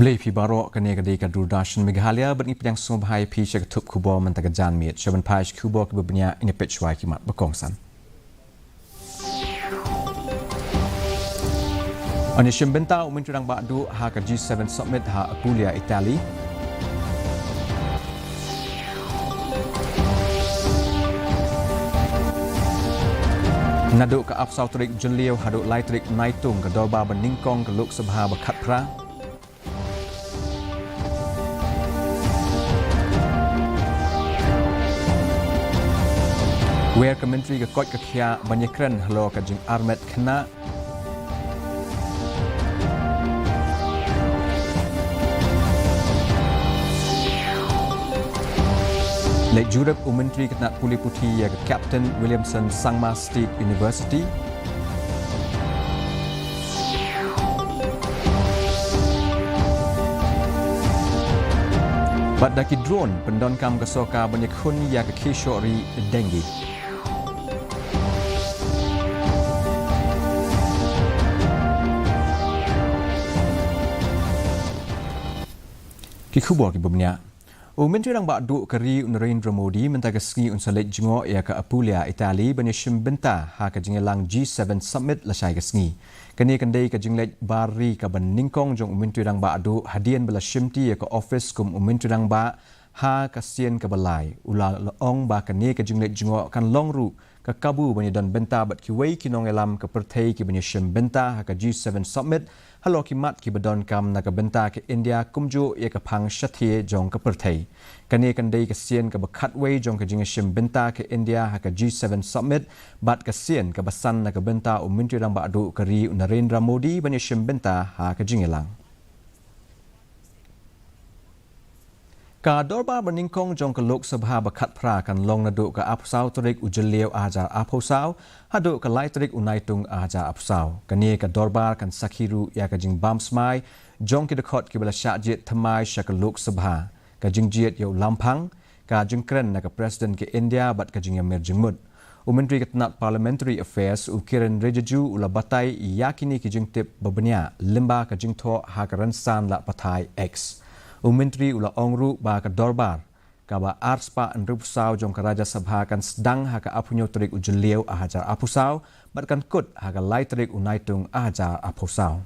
Blay pi barok kene kadi kadrudashan Meghalaya berni pedang sumbai pi syaktup kubo mentagajan mit syaban paish kubo kebenya ini pechwai kimat berkongsan. Ani syembenta uminturang bakdu ha ka G7 summit ha Apulia Itali. Naduk ke Apsau Terik Junliau haduk lai terik naitung ke Dorba Beningkong ke Lok Sabha Bakat Pra. Where ke Menteri ke Kot ke Kia Banyakren halo ke Jing Armet Kena. Lek Jurep Menteri Ketenat Puli Putih ya ke Captain Williamson Sangma State University. Badaki drone pendonkam ke soka banyak hun ya ke Kishori Dengi. Kikubor kibumnya. Menteri Rang Bakdu Keri Narendra Modi mentagasgi unsalit jengo ia ke Apulia Itali banyak benta ha ke jengelang G7 Summit lasai kesngi. Kini kendai ke jenglet bari ke Beningkong jong Menteri Rang Bakdu hadian bela shimti ia ke office kum Menteri Rang Bak ha kasien ke balai. Ula leong ba kini ke jenglet jengo kan longru ke kabu banyak dan benta bat kiwei kinong elam ke pertai ke banyak benta ha ke G7 Summit. Halo kimat ki bedon kam na ke benta ke India kumju ia ke pang shathie jong ke pertai. Kani kandai ke sien ke bekat wei jong ke jingashim benta ke India ha ke G7 Summit bat ke sien ke basan na ke benta Menteri Rang Bakdu Keri Narendra Modi banyashim benta ha ke jingelang. Ka Dorba Beningkong jong ke Lok Sabha Bakat Pra kan long naduk ke Apsau Terik Ujeliau ajar Apusau haduk ke lai terik unaitung ajar Apusau. Kani ke Dorba kan Sakhiru ya ke jing bam smai jong ke dekot ke bela syakjit thamai syak ke Lok Sabha. Ka jing jiet yau lampang ka jing kren na ke Presiden ke India bat ka jing Amir Jingmut. Menteri Ketenat Parliamentary Affairs Kiren Rijiju ula batai yakini ke jing tip bebenya limba ka jing tho ha ke rensan la patai X. Menteri ula ongru ba ke Dorbar ka ba arspa enrupsau jong ke Raja Sabha kan sedang ha ke apunyo terik ujeliau ahajar apusau bat kan kut ha ke lai terik unaitung ahajar apusau.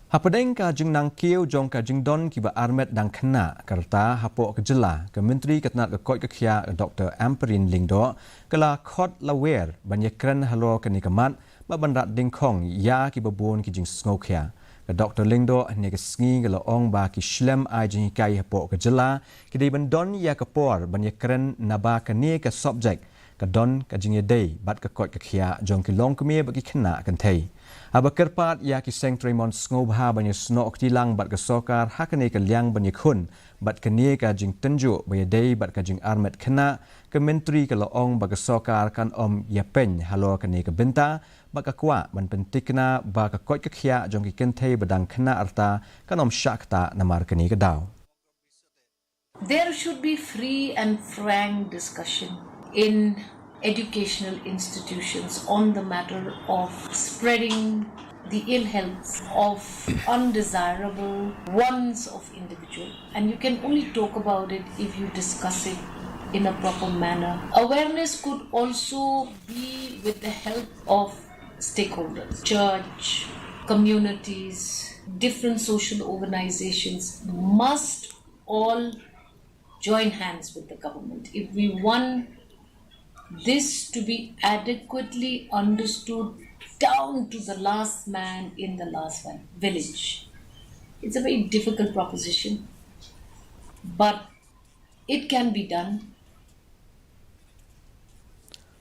Hapadeng ka jing nang kieu jong ka jing don ki ba armet dang kena kerta hapo ke jela ke Menteri Ketenat ke Kot ke Kia Dr. Amperin Lingdo kala khot lawer banyakren halo ke nikamat ba bandrat dingkong ya ki babon ki jing sngokhia ke Dr. Lingdo ne ke sngi ke laong ba ki shlem ai jing kai hapo ke jela ki dei bandon ya ke por banyakren naba ke ne ke subject ke don ke jing dei bat ke Kot ke Kia jong ki long kemie ba ki kena kan thei. Aba kerpat ya ki seng Tremont ngobha banyak snok tilang bat ke sokar hakane ke liang banyak hun bat ke nie ka jing tenju bayadei bat ka jing armet kena ke menteri ke laong ba ke sokar kan ya pen halo ke nie ke benta ba ka kwa ban pentikna ba ka Kot ke Kia jong ki kentei badang kena arta kan syakta namar ke nie ke daw. There should be free and frank discussion in educational institutions on the matter of spreading the ill health of undesirable ones of individual, and you can only talk about it if you discuss it in a proper manner. Awareness could also be with the help of stakeholders, church, communities, different social organizations must all join hands with the government if we want this to be adequately understood down to the last man in the last village. It's a very difficult proposition, but it can be done.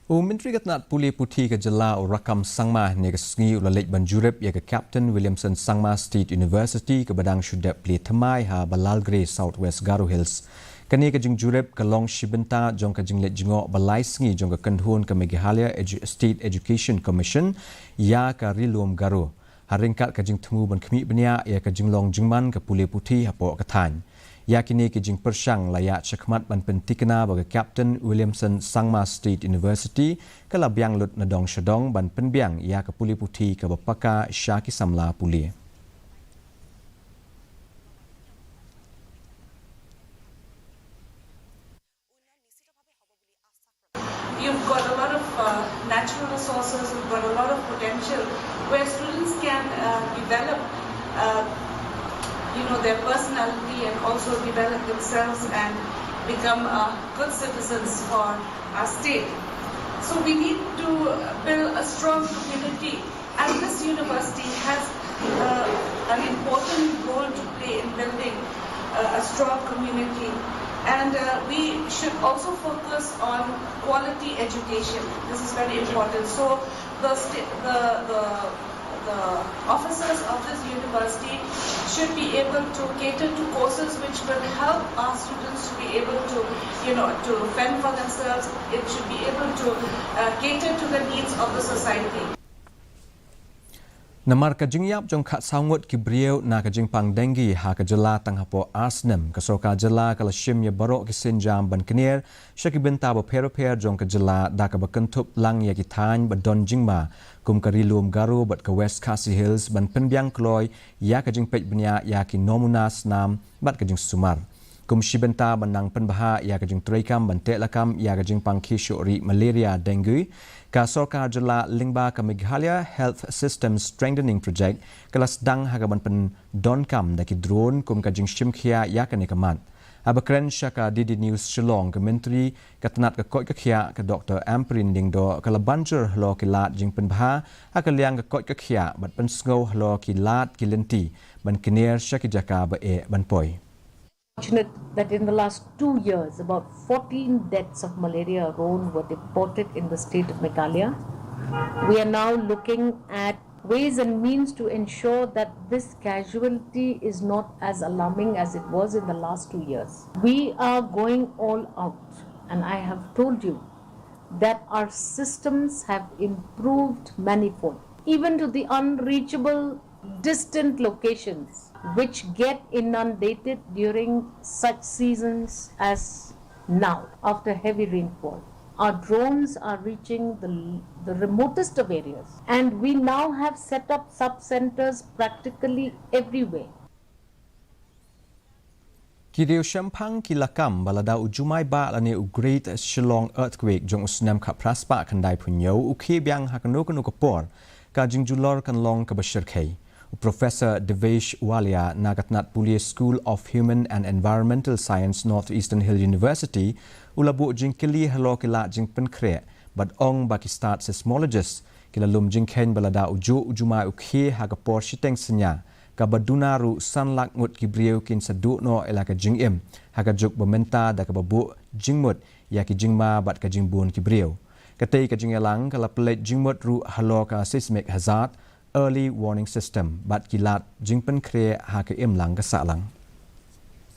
Menteri Ketenat Puli Putih ke jela rakam sangma ne ke sngi ula lek banjurep ya ke Captain Williamson Sangma State University ke badang syudap pli thamai ha Balalgre Southwest Garo Hills. Kani ke jing jurep ke long shibenta jong ke jing let jingo balai sngi jong ke kendhun ke Meghalaya State Education Commission ya ke rilum Garo. Haringkat ke jing temu ban khmi benia ya ke jing long jingman ke Puli Putih hapo ke than. yakini ki jing persang layak chakmat ban pentikna bagi Captain Williamson Sangma State University kala biang lut nadong shadong ban penbiang ya ke puli putih ke bapaka Syaki Samla puli. You've got a lot of natural resources, you've got a lot of potential where students can develop their personality and also develop themselves and become good citizens for our state. So we need to build a strong community, and this university has an important role to play in building a strong community. And we should also focus on quality education. This is very important. So the officers of this university should be able to cater to courses which will help our students to be able to, to fend for themselves. It should be able to cater to the needs of the society. Namar ka jingyap jong khat sangut ki brieu na ka jingpang dengi ha ka jela tang hapo arsnem ka soka jela kala shim ye barok ki sinjam ban knier shaki benta bo pero jong ka jela da ka bakentup lang ye ki than ba don jingma kum ka rilum garu bat ka West Khasi Hills ban penbiang kloy ya ka jingpej bnya ya ki nomunas nam bat ka jing sumar kum shibenta banang penbaha ya ka jing traikam ban telakam ya ka jingpang ki shori malaria dengue ka sorkar jela lingba ka Meghalaya Health System Strengthening Project kelas dang hagaban pen donkam daki drone kum ka jing shimkhia ya ka nikamat abakren shaka DD News Shillong ka menteri katnat ka koi ka khia ka Dr. Amprin Dingdo ka labanjer hlo ki lat jing penbha hakaliang ka koi ka khia bat pen sngo hlo ki lat ki lenti ban kiner shaki jaka ba e ban poi. Fortunate that in the last 2 years, about 14 deaths of malaria alone were reported in the state of Meghalaya. We are now looking at ways and means to ensure that this casualty is not as alarming as it was in the last 2 years. We are going all out, and I have told you that our systems have improved manifold, even to the unreachable distant locations which get inundated during such seasons as now after heavy rainfall. Our drones are reaching the remotest of areas, and we now have set up sub-centers practically everywhere. Kiriu Shampang kilakam balada ujumai ba lani u great Shillong earthquake jong usnam kha praspa khandai phunyo u khi byang hakano kanu kapor ka jingjulor kan long ka bashir khai. Professor Devesh Walia Nagatnat Pulia School of Human and Environmental Science Northeastern Hill University ulabu jingkili halo kila jingpen kre but ong bakistat seismologist kila lum jingken balada ujuma ukhi hagapor shiteng senya kabadunaru sanlak ngut kibrieu kin sadu no elaka jingim hagajuk bementa da kababu jingmut ya ki jingma bat ka jingbun kibrieu katei ka jingelang kala pelet jingmut ru halo ka seismic hazard early warning system but kilat jingpen kre ha ke imlang ka salang.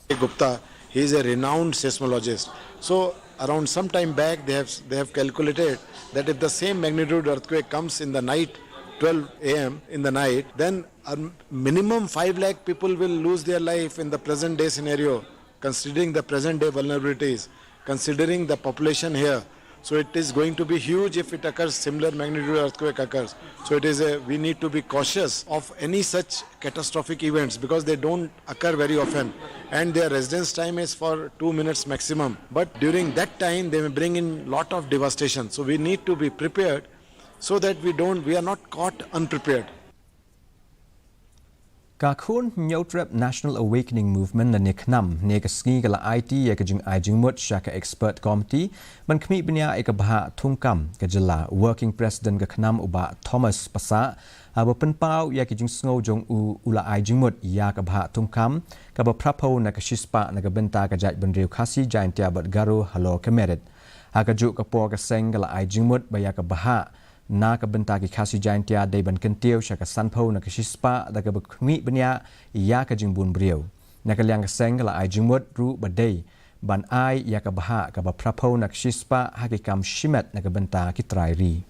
Gupta, he is a renowned seismologist. So around some time back they have calculated that if the same magnitude earthquake comes in the night 12 a.m. in the night, then a minimum 5 lakh people will lose their life in the present day scenario, considering the present day vulnerabilities, considering the population here. So it is going to be huge if it occurs, similar magnitude earthquake occurs. So we need to be cautious of any such catastrophic events because they don't occur very often and their residence time is for 2 minutes maximum. But during that time they may bring in lot of devastation. So we need to be prepared so that we are not caught unprepared. Kakun Nyotrep National Awakening Movement na niknam ne kasngi kala IT ya kajing mut shaka expert committee man kmi bnya ikabha thungkam kajala working president kaknam uba Thomas Pasa aba penpau ya kajing sngo jong ula mut ya kabha thungkam kaba prapo na kashispa na kabenta kajat benriu Khasi jaintia bat garu halo kemerit akaju kapor kaseng kala mut baya kabha na kabenta ki Khasi jaintia dai ban kentiu shaka sanpho na kashispa da ka bakmi bnya ya ka jingbun brieu na kalyang seng la ai jingmut ru badai ban ai ya ka baha ka ba prapo na kashispa hakikam shimet na kabenta ki trairi.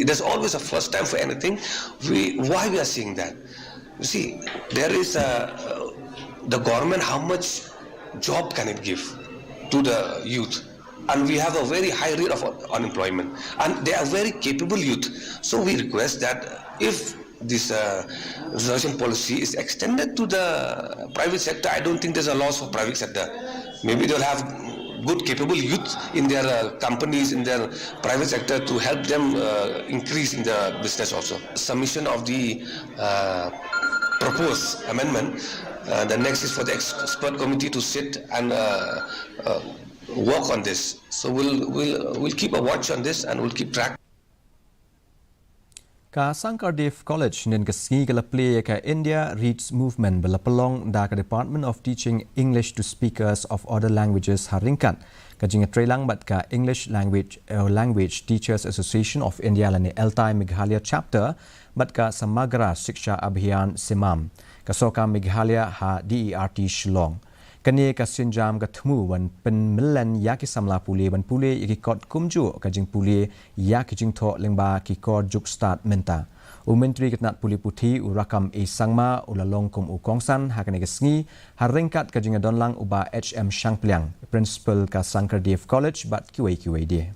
There's always a first time for anything. Why we are seeing that? You see, there is the government, how much job can it give to the youth? And we have a very high rate of unemployment, and they are very capable youth. So we request that if this reservation policy is extended to the private sector, I don't think there's a loss for private sector. Maybe they'll have good capable youth in their companies, in their private sector, to help them increase in the business also. Submission of the proposed amendment. The next is for the expert committee to sit and work on this. So we'll keep a watch on this and we'll keep track. Ka Cardiff College nin Khasi kala play ka India Reads Movement belapelong da ka Department of Teaching English to Speakers of Other Languages haringkat. Ka jinga trailang bat ka English Language Teachers Association of India lani Altai Meghalaya chapter bat ka Samagra Shiksha Abhiyan Simam. Ka soka Meghalaya ha DERT Shillong. Kani ka sinjam ka thmu wan pen milan ya ki samla puli ban puli ki kot kumju ka jing puli ya ki jing tho lengba ki kor juk start menta menteri ketnat puli puthi urakam e sangma ulalong kum u kongsan hakani ka sngi haringkat ka jing donlang uba HM Shangpliang principal ka Cardiff College bat kiwai dia.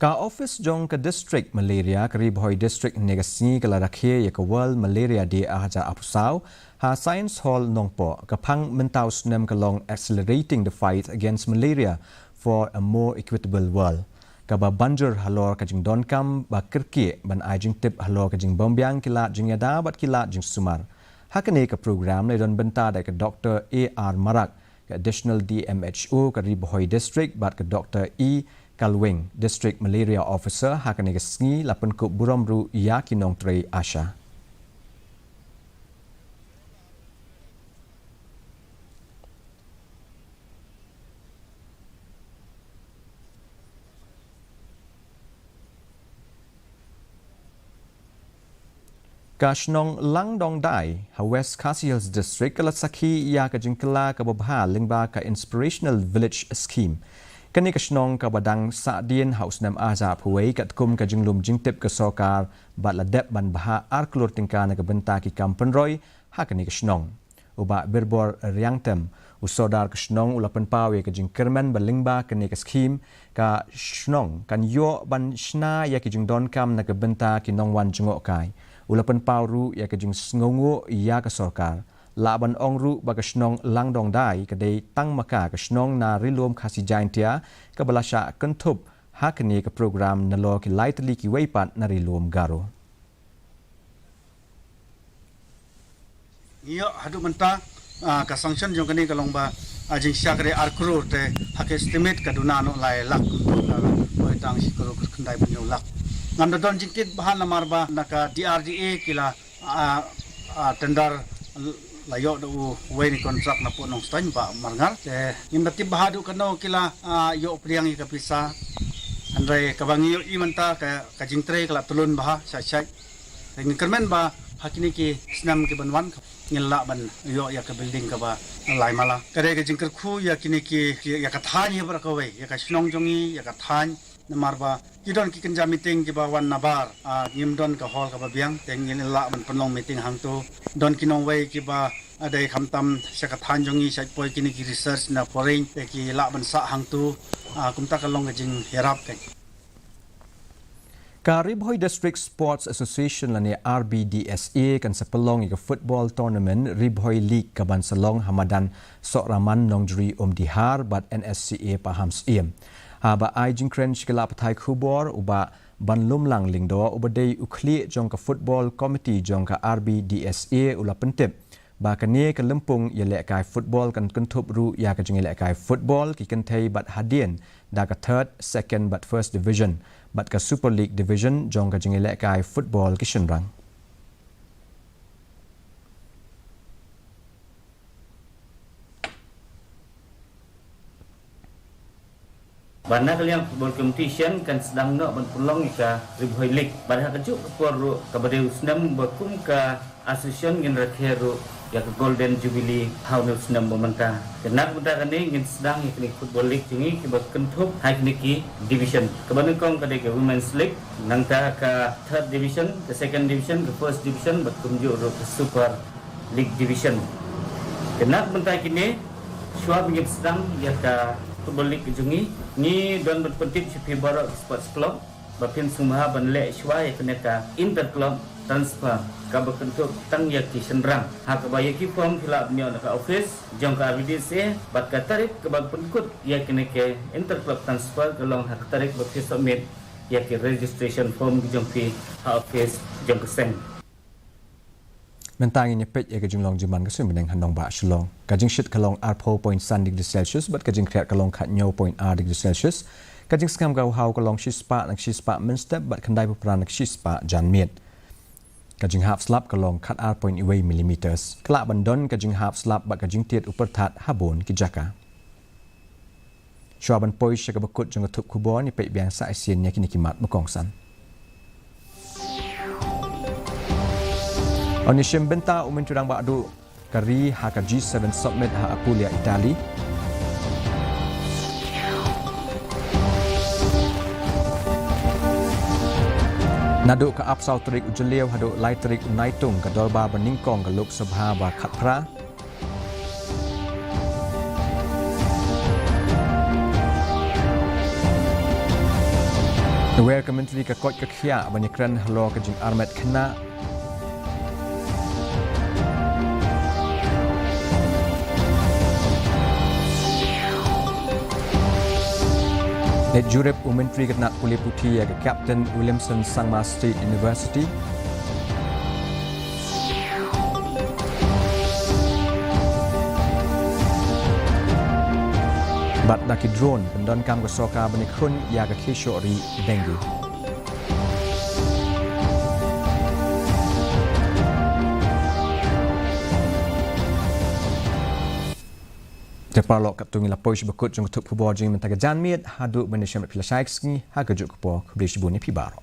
Ka office jong ka district Malaria karibhoi district negasi kala rakhe ya ka World Malaria Day ahaja apusau ha Science Hall nongpo ka phang mentau snem kalong accelerating the fight against malaria for a more equitable world. Ka ba banjur halor ka jing donkam ba kirki ban ajing tip halor ka jing bombyang kila jing yada bat kila jing sumar. Hakane ka program le don benta da ka Dr. AR Marak ka additional DMHO ka ribhoi district bat ka Dr. E Kalwing, District Malaria Officer, hakani kesngi lapan ku buramru ya kinong trei Asha. Kashnong Langdong Dai, ha West Khasi Hills District, kalasaki ya kajingkala kababha lingba ka Inspirational Village Scheme. Kani kasnong ka badang sa dien haus nam aza phuwei kat kum ka jinglum jingtip ka sokar bat la dep ban baha arklor tingka na ka benta ki kampen roy ha kani kasnong uba birbor riangtem usodar kasnong ulapan pawe ka jingkerman balingba kani ka scheme ka snong kan yo ban shna ya ki jingdon kam na ka benta ki nongwan jingo kai ulapan pawru ya ka jing sngongo ya ka sokar laban ongru bagasnong Langdong Dai kadai tang maka kasnong na rilom Khasi jaintia ka balasha kentup hakni ka program nalo ki lightly ki weipat na rilom garo. Iyo hadu menta ka sanction jong kani kalong ba ajing syakre arkrur te hak estimate kaduna no lai lak oi tang si kro khandai bunyo lak ngam don jingkit bahan namar ba naka DRDA kila tender layo do way ni kontrak na po nong stain ba marngar im natib bahadu kano kila yo priang i kapisa andre kabangi imanta ka kajingtre kala tulun baha sai ngin kermen ba hakini ki snam ki banwan ngilla ban yo ya ka building ka ba lai mala kare ka jingker khu ya kini ki ya ka thani bra ka we ya ka snong jongi ya ka than namar ba kidon ki kenja meeting ki ba wan nabar ngim don ka hall ka ba biang teng ngin la ban panlong meeting hang tu don kinong way ki ba adai khamtam saka thanjongi sai poi kini ki research na foreign te ki la ban sa hang tu kumta ka long jing herap kai Karibhoi District Sports Association lani RBDSA kan sepelong ika football tournament Ribhoi League kaban salong hamadan soraman nongjuri dihar bat NSCA pahams iem haba ai jingkren shikala pathai khubor uba banlum lang lingdo ubadei ukhli jong ka football committee jong ka RBDSA ula pentep ba kane ka lempung yele kai football kan kentup ru ya ka jingele kai football ki kan thei bat hadien da ka third second but first division bat ka super league division jong ka jingele kai football ki shinrang Bana kalian football competition kan sedang nak berpeluang ika ribuan lig. Pada kejuk kepuar kepada usnam berkum ke association ngin rakheru ya ke golden jubilee tahun usnam pemerintah. Kenak benda kini ngin sedang ikni football league jungi ke berkentup hai kini division. Kebanyakan kong kada ke women's league nangka ke third division, ke second division, ke first division berkunjuk ke super league division. Kenak benda kini syuab ngin sedang ya ke football league jungi ni don berpentit CP Barak Sports Club bapin semua banlek syuai kena ka inter club transfer ka berkentuk tang yaki senrang hak bayaki form fill up nyo ka office jong ka RBDC bat ka tarif ke bag penkut ya kena ke inter club transfer ke long hak tarif bapin submit ya ke registration form jong pi office jong ke seng Mentang ini pet ya kajing long juman kesun beneng handong ba shlong. Kajing shit kalong degree Celsius but kajing kreat kalong kat degree Celsius. Kajing skam gau hau kalong shispa nak shispa minstep but kendai peperan nak shispa jan miet. Kajing half slap kalong kat millimeters. Kelak bandon kajing half slap but kajing tiet upertat habon ki jaka. Shuaban poi syaka bekut jong tup kubor ni pet biang sa isin ya kini kimat mekongsan. Onishem benta umin tudang bakdu kari haka G7 Summit ha Apulia Itali. Naduk ke apsau terik ujeliau haduk lai terik unaitung ke dolba beningkong ke Lok Sabha ba Khatpra. Aware ke menteri ke kot ke khia banyakran halo ke jing armet kena Net Jurep Menteri Ketnak Pulih Putih ya ke Captain Williamson Sangma State University. Bat daki drone pendon kam ke soka benikrun ya ke kishori dengue. Terpalok kat tungi lapoi bekut jong tup kubor jing mentaga janmiet hadu benishem pila shaikski ha kejuk kubor kubri shibuni pibaro.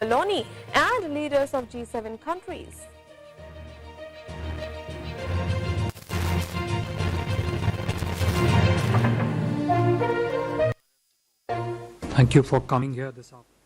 Maloney and leaders of G7 countries. Thank you for coming here this afternoon.